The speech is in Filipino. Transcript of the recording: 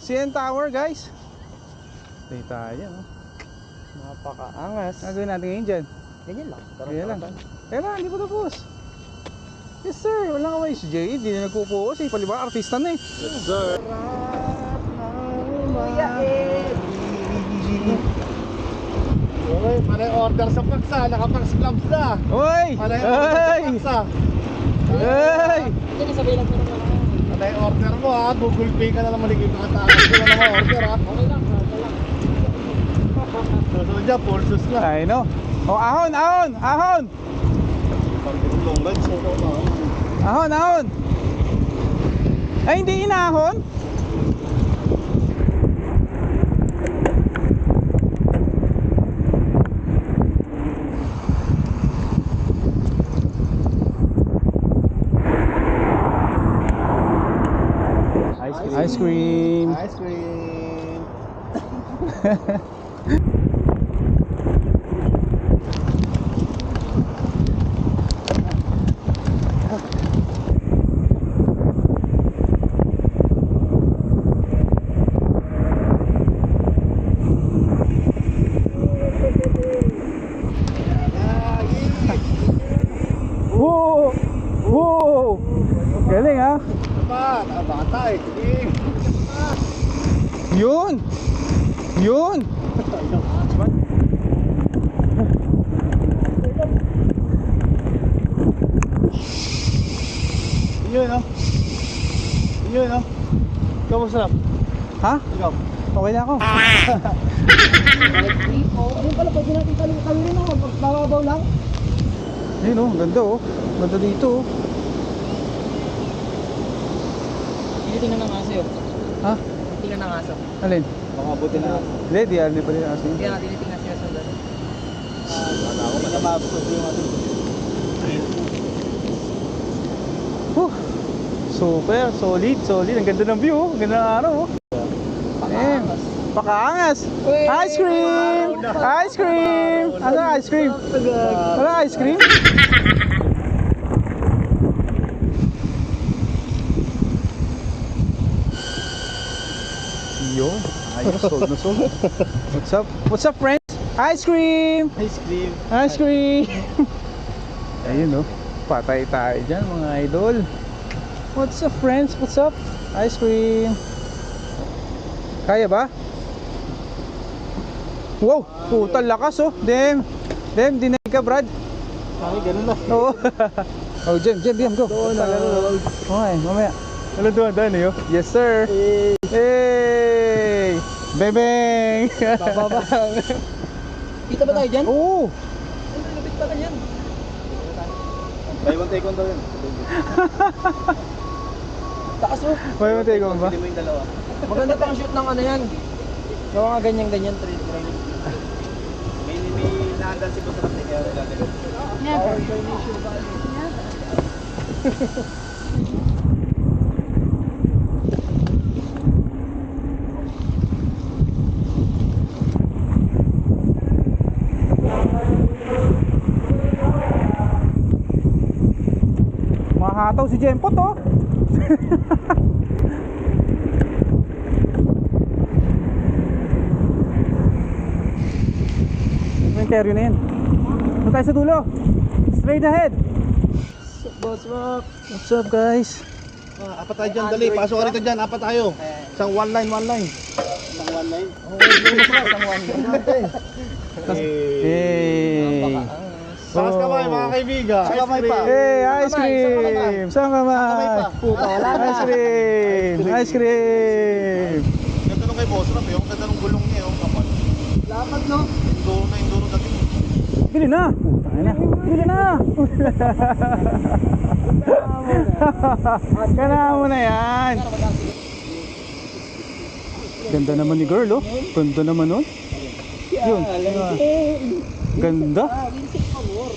CN Tower guys. Stay tayo, no? Napakaangas. Gagawin natin ngayon dyan. Ganyan lang. Ganyan lang. Teka, hindi pa tapos. Yes sir, wala ka si Jay. Hindi na nagpo-focus eh. Palibang artista na eh. Yes sir. Uy, panay order sa paksa, naka-pax clubs na. Uy! Panay order sa paksa. Hey! Yan, isabay lang po naman ako. Panay order mo ha, Google Pay ka na naman nagkikatakas ko na naman order ha. Okay lang, okay lang. Susunod dyan, pulsos na. I know. Oh, ahon, ahon, ahon! Pag-long lights, ito na. Ahon, ahon! Ay, hindi inahon? Ice cream. Ice cream. Whoa! Whoa! Galing ha? Apa, nakabata eh. Sige. Yun! Yun! Yun no? Yun no? Ikaw masarap? Ha? Ikaw? Okay na ako. Ayun pala, pwede natin kalurin ako. Mababaw lang. Ayun oh, ganda oh. Ganda dito oh. Tinitingnan ng aso yun. Ha? Tingnan ng aso. Alin? Baka buti na. Hindi, di alin pa din asin. Kaya nga tinitingnan siya sa dali. Wala ako matamabos yung ating. Super, solid, solid. Ang ganda ng view oh. Ang ganda ng araw oh. Damn. Pakaangas. Ice cream! Ice cream! Ano ice cream? Wala ice cream? Yun. Ayos, sold na sold. What's up? What's up friends? Ice cream! Ice cream. Ice cream! Ayun oh. Patay tayo dyan mga idol. What's up friends? What's up? Ice cream. Kaya ba? Wow! Putal lakas oh. Damn! Damn, dinay ka Brad. Ay, ganun na. Oo. Oh, Jem, go. Doon na. Okay, mamaya. Ano doon eh oh. Yes sir. Hey! Bebeng! Bababang. Kita ba tayo dyan? Oo! Ano, lupit pala yan. Buy one take one daw yun. Taas oh. May matay ko ba? Hindi mo yung dalawa. Maganda pang shoot ng ano yan. Yung mga ganyan-ganyan trade. May naandal si Boss Rapti kaya nagagawin. Never. Mahataw si Jempo to. Interior na yan. Doon tayo sa dulo. Straight ahead. Boss Rock. What's up guys? Apat tayo dyan, dali. Pasok ka rito dyan, apat tayo. Isang one line. Isang one line? Oo, isang one line. Hey. Takas kamay mga kaibigan. Sa kamay pa. Hey, ice cream. Saan ka Kamay man? pa. Puta, wala na. Ice cream. Ice cream. Ganda nung kay Boss Rap, yung ganda nung gulong niya, yung kapal. Lapad no? Induro dati. Bili na. Ayun na. Bili na. Kailangan mo na yan. Ganda naman ni girl oh. Ganda naman nun. Yun. Ganda. Winsik pa more.